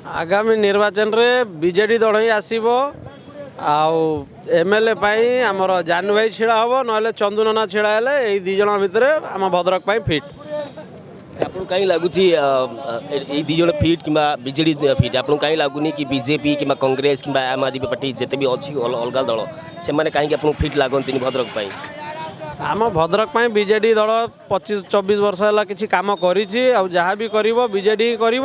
आगामी निर्वाचन में बीजेडी दल ही आसो एमएलए आमर जानू भाई छिड़ा हम ना चंदू नना छिड़ा है दी जन भितर आम भद्रक फिट। आपको कहीं लगुच दी जन फिट कि बीजेडी फिट आपको कहीं लगुनि कि बीजेपी कि कांग्रेस कि आम आदमी पार्टी जिते भी अच्छी अलग दल से कहीं आपको फिट लगती भद्रक आम भद्रक बीजेडी दल 25-24 वर्ष है किसी कम कर जहाँ भी कर बीजेडी कर।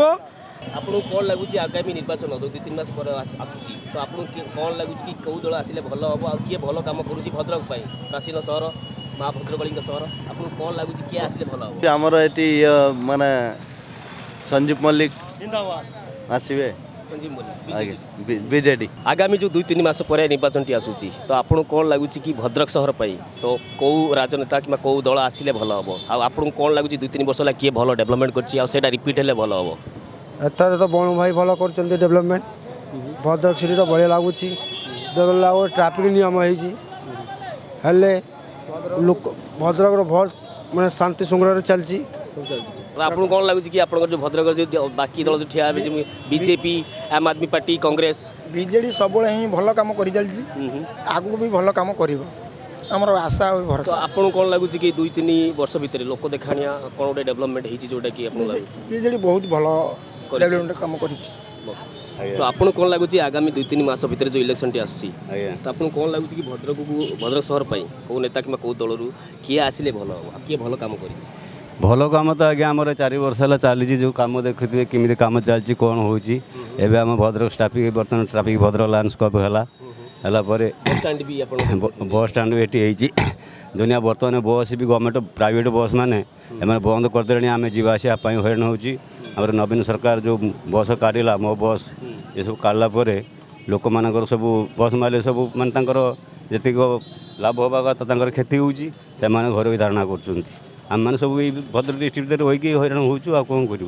आपको कौन लगुच आगामी निर्वाचन 2-3 मास पर आसूसी तो आपको कौन लगुच कि कौ दल आसिले भल हम आ किए भल कम करुँच भद्रक प्राचीन सहर माँ भद्रकाली सहर आपको कौन लगुच किए आसिले भल हम आमर ये माने संजीव मल्लिक आसवे संजीव मल्लिक बीजेडी आगामी जो 2-3 मास पर निर्वाचन टी आसूसी तो आपको कौन लगुच कि भद्रक सहर तो कौ राजनेता कि कौ दल आसिले भल हम आपको कौन लगुच 2-3 वर्ष है किए भल डेभलपमेंट कर रिपीट है भल हम एथर तो बण भाई भल कर डेभलपमेंट भद्रक सिटी तो बढ़िया लगुच ट्राफिक नियम है लोक भद्रक भल मैंने शांति श्रृंखला चलती। आपको कौन लगुच कि जो भद्रक जो बाकी दल जो ठिया बीजेपी आम आदमी पार्टी कांग्रेस बीजेडी सब ही भल कम कर चलती आगू भी भल कम कर आमर आशा भर। तो आपको कौन लगुच कि 2-3 वर्ष भितर लोक देखाणिया कौन गोटे डेभलपमेंट होती जोटा कि बीजेडी बहुत भल डेभलपमेंट कम कर। तो आपको कौन लगुच आगामी 2-3 मास भितर जो इलेक्शन टी आसूसी तो आपको कौन लगुच कि भद्रक सहर कौ नेता कि कौ दल किए आसिले भल हम किए भल कम कर भल कम तो आज्ञा आम 4 वर्ष है चली जो कम देखुए केमी कम चलती कौन होम भद्रक ट्राफिक बर्तमान ट्राफिक भद्रक लैंडस्केप बस स्टाण भी दुनिया बर्तमान बस भी गवर्नमेंट प्राइवेट बस मैंने बंद करदे आम जावासवाई हईराण होमर नवीन सरकार जो बस काढ़ला मो बस ये सब काढ़ला लोक मान सब बस मारे सब मान जी लाभ हवा कथा क्षति होगी घर भी धारणा कर आम मैंने सब भद्रक डिस्ट्रिक्ट रही हईराण हो कौन कर।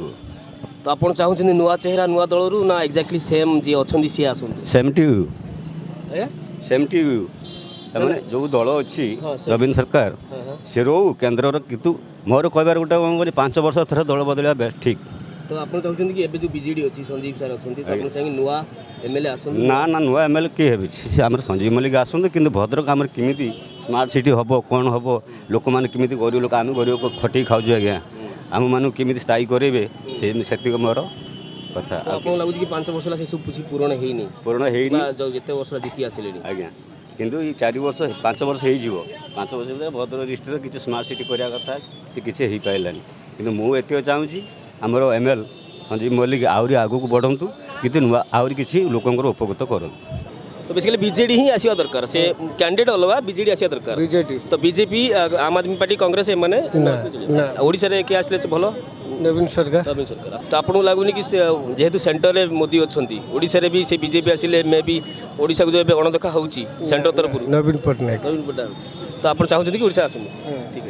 तो आप चाहते नुआ चेहरा नुआ दल ना एक्जाक्टली सेम जी अच्छा सी आस सेमटी मैंने जो दल अच्छी नवीन सरकार से रो केन्द्र कितु मोर कहबार गोटे 5 वर्ष थर दल बदलिया बेस्ट ठीक। तो आप चाहते कि एबे जो बीजेडी अच्छी संजीव सर अच्छा तो चाहिए नुआ एमएलए आस ना ना नुआ एमएलए किए आम संजीव मल्लिक आसते कि भद्रक आम केमी स्मार्ट सिटी हम कौन हम लोक मैंने केमी गरीब लोक आम गरीब को खटी खाऊ आज्ञा आम मानू केमी स्थायी करेंगे से मोर कथा। आपको लगुच कि 5 वर्ष से सब कुछ पूरण है जो जिते वर्ष जीति आसिले आज्ञा किंतु 4 वर्ष 5 वर्ष हो 5 वर्ष भद्रक डिस्ट्रिक्ट किसी स्मार्ट सिटी करा कथा किसी हो पारानी कि मुझे चाहूँगी आमर एमएल संजीव मल्लिक आहरी आगू बढ़ंतु कि नुआ आहरी किसी लोकंर उपकृत करूँ। तो बेसिकली बीजेडी ही आसवा दरकार से कैंडिडेट अलग बीजेडी आसवा दरकार बीजेडी तो बीजेपी आम आदमी पार्टी कांग्रेस एमाने ओडिशा रे के आसले भल नवीन सरकार तो आपको लगुनि कि जेहेतु सेंटर में मोदी अच्छा ओडिशा रे भी से बीजेपी आसिले मे भी ओडिशा को जो अणदेखा होची सेंटर तरफ नवीन पटनायक तो आप चाहते कि ओडिशा आसू ठीक है।